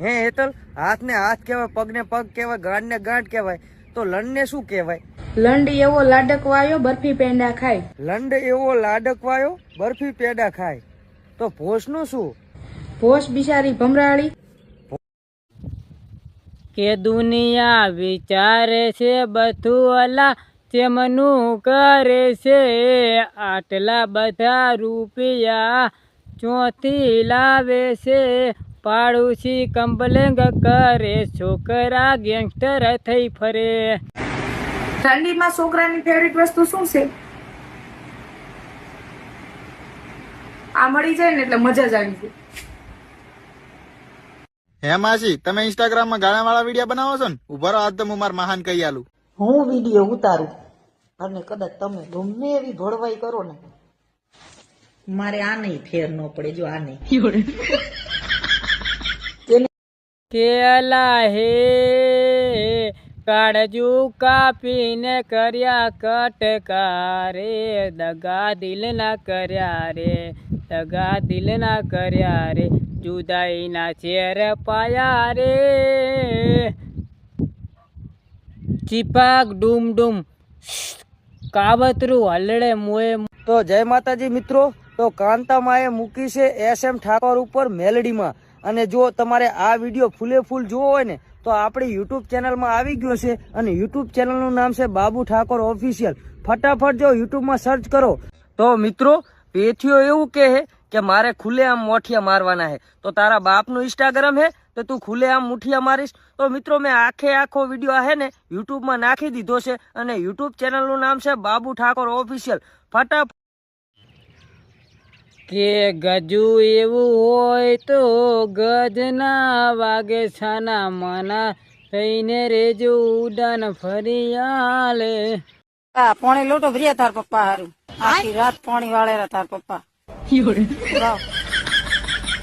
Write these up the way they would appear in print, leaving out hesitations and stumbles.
હે હેતલ, હાથ ને હાથ કહેવાય, પગ ને પગ કહેવાય, ગાંઠ ને ગાંઠ કહેવાય, તો લંડ ને શું કહેવાય? લંડ એવો લાડકવાયો બરફી પેંડા ખાય. લંડ એવો લાડકવાયો બરફી પેડા ખાય, તો ભોસ નું શું? ભોસ બિચારી ભમરાળી. કે દુનિયા વિચારે છે બધું અલા ચેમનું કરે છે, આટલા બધા રૂપિયા ચોથી લાવે છે, પાડોશી કમ્પ્લેન કરે, છોકરા ગેંગસ્ટર થઈ ફરે. ઠંડીમાં છોકરાની ફેવરિટ વસ્તુ શું છે? આ મળી જાય ને એટલે મજા જ આવી જાય. હે માસી, તમે ઇન્સ્ટાગ્રામ માં ગાણા વાળા વિડીયો બનાવો છો ને? ઉભા રહો, આજ તો હું માર મહાન કહી આલું. હું વિડીયો ઉતારું અને કદાચ તમે ગમે એવી ભોળવાઈ કરો ને, મારે આ નહીં ફેર ન પડે. જો આ નહીં કે અલા હે કાળજુ કાપીને કર્યા કટકા રે, દગા દિલ ના કર્યા રે, દગા દિલ ના કર્યા રે, જુદાઈ ના ચેર પાયા રે, ચીપાક ડૂમ ડૂમ કાવતરું હલડે મોએ. તો જય માતાજી મિત્રો, તો કાંતામાએ મૂકી છે SM ઠાકોર ઉપર મેલડીમાં. અને જો તમારે આ વિડીયો ફૂલે ફૂલ જોવો હોય ને તો આપણી યુટ્યુબ ચેનલમાં આવી ગયો છે, અને યુટ્યુબ ચેનલનું નામ છે બાબુ ઠાકોર ઓફિશિયલ. ફટાફટ જો યુટ્યુબમાં સર્ચ કરો. તો મિત્રો, પેથીઓ એવું કહે કે મારે ખુલ્લે આમ મોઠિયા મારવાના છે, તો તારા બાપનું ઇન્સ્ટાગ્રામ હે તો તું ખુલ્લે આમ મુઠિયા મારીશ? તો મિત્રો, મેં આખો વિડીયો હે ને યુટ્યુબમાં નાખી દીધો છે, અને યુટ્યુબ ચેનલનું નામ છે બાબુ ઠાકોર ઓફિશિયલ. ફટાફટ કે ગજુ એવું હોય તો ગજ ના વાગે, છાના માના થઈને રેજો ઉડાન ફરી આલે. પાણી લોટો ભર્યા તાર પપ્પા હારું, આખી રાત પાણી વાળેલા તાર પપ્પા.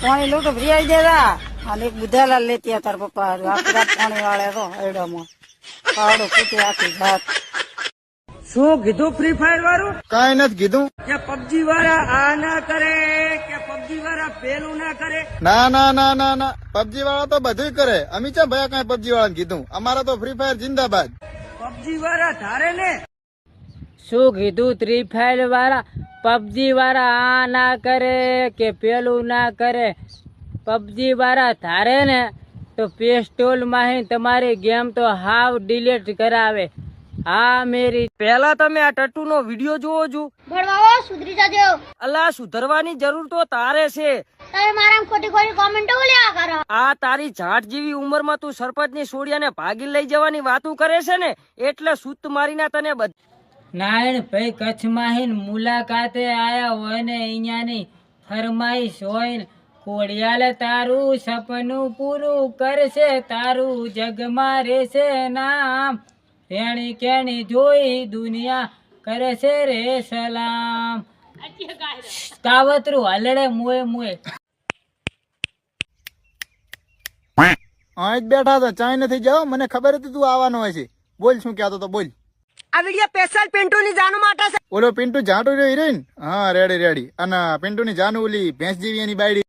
પાણી લોટો ભર્યા દેલા અને એક બુધાલાલ લેતી તાર પપ્પા હારું, આખી રાત પાણી વાળે તો એડામાં પાવડો ફૂટી આખી રાત. શું કીધું ફ્રી ફાયર વાળું? કાંઈ નથી કીધું. કે પબજી વાળા આ ના કરે, કે પબજી વાળા પેલું ના કરે? ના ના ના ના ના, પબજી વાળા તો બધું કરે. અમે ચા ભયા કાંઈ પબજી વાળા કીધું? અમારા તો ફ્રી ફાયર જિંદાબાદ. પબજી વાળા ધારે ને શું કીધું? ફ્રી ફાયર વાળા પબજી વાળા આ ના કરે કે પેલું ના કરે. પબજી વાળા ધારે ને તો પેસ્ટોલ માં તમારી ગેમ તો હાવ ડિલીટ કરાવે. હા મેરી, પહેલા તમે આ ટટ્ટુ નો વિડીયો જોવો છો. ભણવાઓ સુધરી જાજો. અલા, સુધરવાની જરૂર તો તારે છે. તમે મારા ખોટી ખોટી કોમેન્ટો લેવા કરો. આ તારી જાટ જેવી ઉંમરમાં તું સરપંચ ની સોડિયાને ભાગી લઈ જવાની વાતું કરે છે ને, એટલે સૂત મારીને તને નારાયણ ભાઈ કચ્છમાં મુલાકાતે આયા હોય ને અહીંયાની ફરમાઈશ હોય ને, કોડિયાલે તારું સપનું પૂરું કરશે, તારું જગમાં રહેશે નામ, રેણી કેણી જોઈ દુનિયા કરે છે રે સલામ. કાવતરું હલડે મોએ મોએ. અહીં જ બેઠા હતા, ચાય નથી જાવ. મને ખબર હતી તું આવવાનો હોય છે. બોલ, શું કહેતો તો બોલ. આ વિડીયો સ્પેશિયલ પિન્ટુ ની જાનુ માટે છે. ઓલો પિન્ટુ જાટો રહ્યો હિરોઈન? હા, રેડી રેડી. અને પિન્ટુ ની જાનુ ઓલી ભેંસ જેવી એની બાયડી.